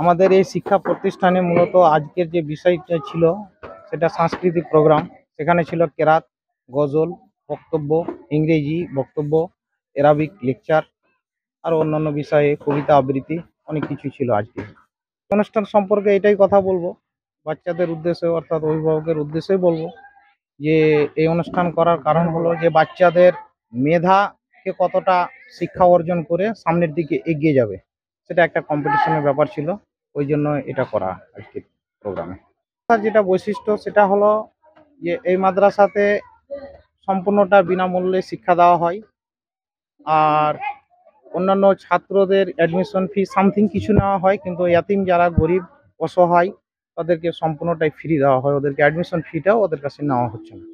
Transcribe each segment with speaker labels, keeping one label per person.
Speaker 1: আমাদের এই শিক্ষা প্রতিষ্ঠানে মূলত আজকের যে বিষয়টা ছিল সেটা সাংস্কৃতিক প্রোগ্রাম। সেখানে ছিল কেরাত, গজল, বক্তব্য, ইংরেজি বক্তব্য, অ্যারাবিক লেকচার আর অন্যান্য বিষয়ে কবিতা আবৃত্তি অনেক কিছু ছিল আজকে। অনুষ্ঠান সম্পর্কে এটাই কথা বলবো বাচ্চাদের উদ্দেশ্যে, অর্থাৎ অভিভাবকের উদ্দেশ্যেই বলবো যে এই অনুষ্ঠান করার কারণ হলো যে বাচ্চাদের মেধাকে কতটা শিক্ষা অর্জন করে সামনের দিকে এগিয়ে যাবে, সেটা একটা কম্পিটিশনের ব্যাপার ছিল। ওই জন্য এটা করা আজকের প্রোগ্রামে। তার যেটা বৈশিষ্ট্য সেটা হলো যে এই মাদ্রাসাতে সম্পূর্ণটা বিনামূল্যে শিক্ষা দেওয়া হয়। আর অন্যান্য ছাত্রদের অ্যাডমিশন ফি সামথিং কিছু নেওয়া হয়, কিন্তু ইয়াতিম যারা গরিব অসহায় তাদেরকে সম্পূর্ণটাই ফ্রি দেওয়া হয়, ওদেরকে অ্যাডমিশন ফিটাও ওদের কাছে নেওয়া হচ্ছে না।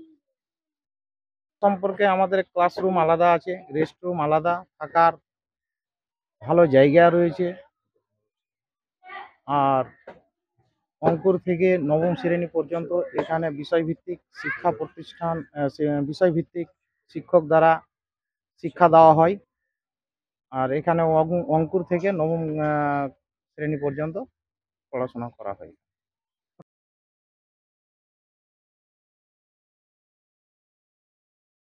Speaker 1: সম্পর্কে আমাদের ক্লাসরুম আলাদা আছে, রেস্ট রুম আলাদা, থাকার ভালো জায়গা রয়েছে। আর অঙ্কুর থেকে নবম শ্রেণী পর্যন্ত এখানে বিষয়ভিত্তিক শিক্ষা প্রতিষ্ঠান, বিষয়ভিত্তিক শিক্ষক দ্বারা শিক্ষা দেওয়া হয়। আর এখানে অঙ্কুর থেকে নবম শ্রেণী পর্যন্ত পড়াশোনা করা হয়।